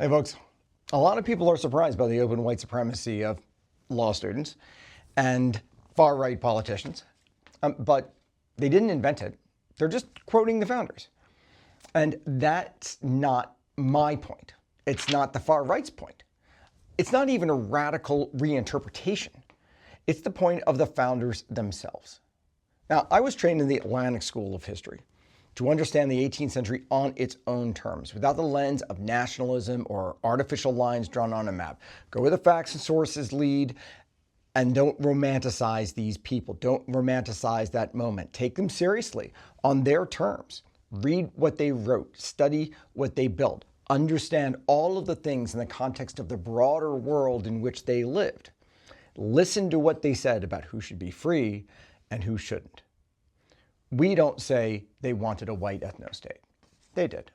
Hey folks, a lot of people are surprised by the open white supremacy of law students and far-right politicians, but they didn't invent it. They're just quoting the founders. And that's not my point. It's not the far right's point. It's not even a radical reinterpretation. It's the point of the founders themselves. Now, I was trained in the Atlantic School of History to understand the 18th century on its own terms, without the lens of nationalism or artificial lines drawn on a map. Go where the facts and sources lead, and don't romanticize these people. Don't romanticize that moment. Take them seriously on their terms. Read what they wrote. Study what they built. Understand all of the things in the context of the broader world in which they lived. Listen to what they said about who should be free and who shouldn't. We don't say they wanted a white ethno-state. They did.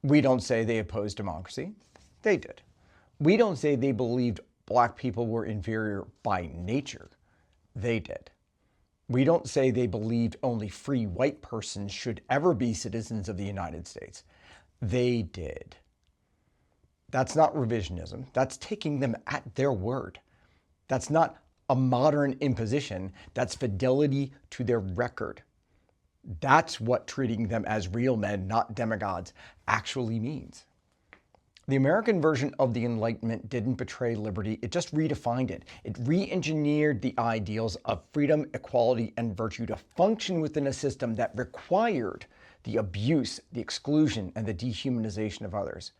We don't say they opposed democracy. They did. We don't say they believed black people were inferior by nature. They did. We don't say they believed only free white persons should ever be citizens of the United States. They did. That's not revisionism. That's taking them at their word. That's not a modern imposition. That's fidelity to their record. That's what treating them as real men, not demigods, actually means. The American version of the Enlightenment didn't betray liberty, it just redefined it. It re-engineered the ideals of freedom, equality, and virtue to function within a system that required the abuse, the exclusion, and the dehumanization of others.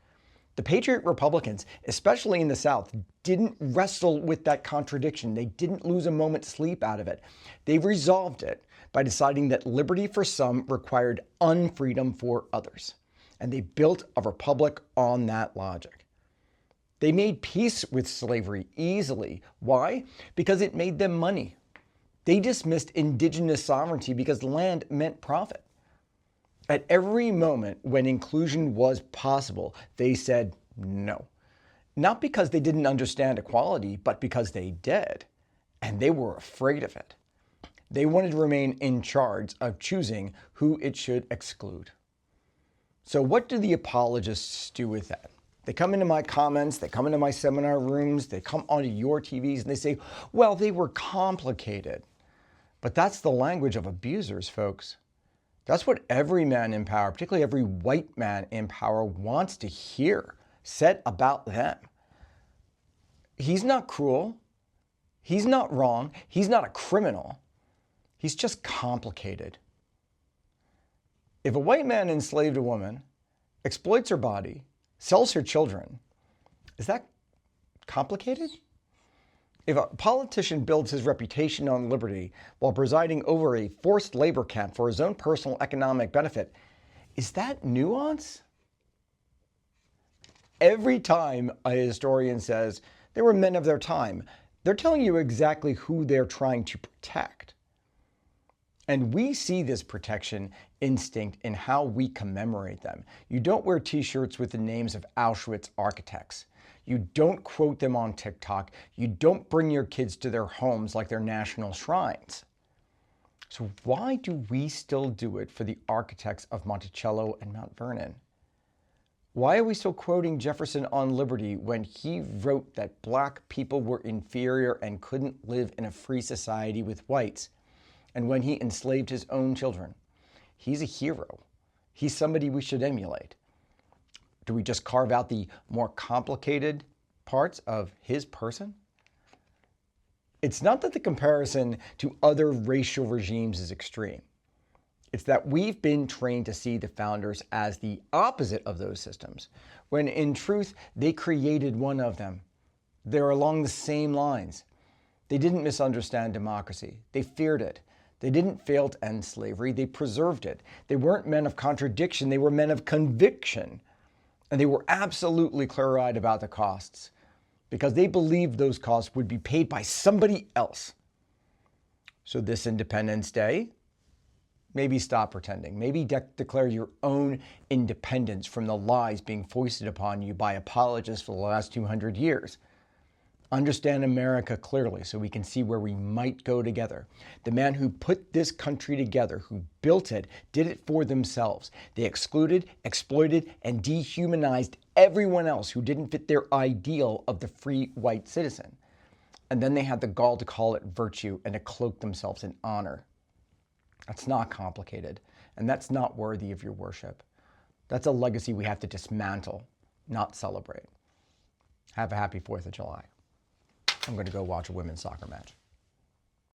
The patriot Republicans, especially in the South, didn't wrestle with that contradiction. They didn't lose a moment's sleep out of it. They resolved it by deciding that liberty for some required unfreedom for others. And they built a republic on that logic. They made peace with slavery easily. Why? Because it made them money. They dismissed indigenous sovereignty because land meant profit. At every moment when inclusion was possible, they said no. Not because they didn't understand equality, but because they did. And they were afraid of it. They wanted to remain in charge of choosing who it should exclude. So what do the apologists do with that? They come into my comments, they come into my seminar rooms, they come onto your TVs and they say, well, they were complicated. But that's the language of abusers, folks. That's what every man in power, particularly every white man in power, wants to hear said about them. He's not cruel. He's not wrong. He's not a criminal. He's just complicated. If a white man enslaved a woman, exploits her body, sells her children, is that complicated? If a politician builds his reputation on liberty while presiding over a forced labor camp for his own personal economic benefit, is that nuance? Every time a historian says they were men of their time, they're telling you exactly who they're trying to protect. And we see this protection instinct in how we commemorate them. You don't wear t-shirts with the names of Auschwitz architects. You don't quote them on TikTok. You don't bring your kids to their homes like they're national shrines. So why do we still do it for the architects of Monticello and Mount Vernon? Why are we still quoting Jefferson on liberty when he wrote that black people were inferior and couldn't live in a free society with whites? And when he enslaved his own children? He's a hero. He's somebody we should emulate. Do we just carve out the more complicated parts of his person? It's not that the comparison to other racial regimes is extreme. It's that we've been trained to see the founders as the opposite of those systems, when in truth, they created one of them. They're along the same lines. They didn't misunderstand democracy. They feared it. They didn't fail to end slavery. They preserved it. They weren't men of contradiction. They were men of conviction. And they were absolutely clear-eyed about the costs because they believed those costs would be paid by somebody else. So this Independence Day, maybe stop pretending. Maybe declare your own independence from the lies being foisted upon you by apologists for the last 200 years. Understand America clearly so we can see where we might go together. The man who put this country together, who built it, did it for themselves. They excluded, exploited, and dehumanized everyone else who didn't fit their ideal of the free white citizen. And then they had the gall to call it virtue and to cloak themselves in honor. That's not complicated, and that's not worthy of your worship. That's a legacy we have to dismantle, not celebrate. Have a happy 4th of July. I'm going to go watch a women's soccer match.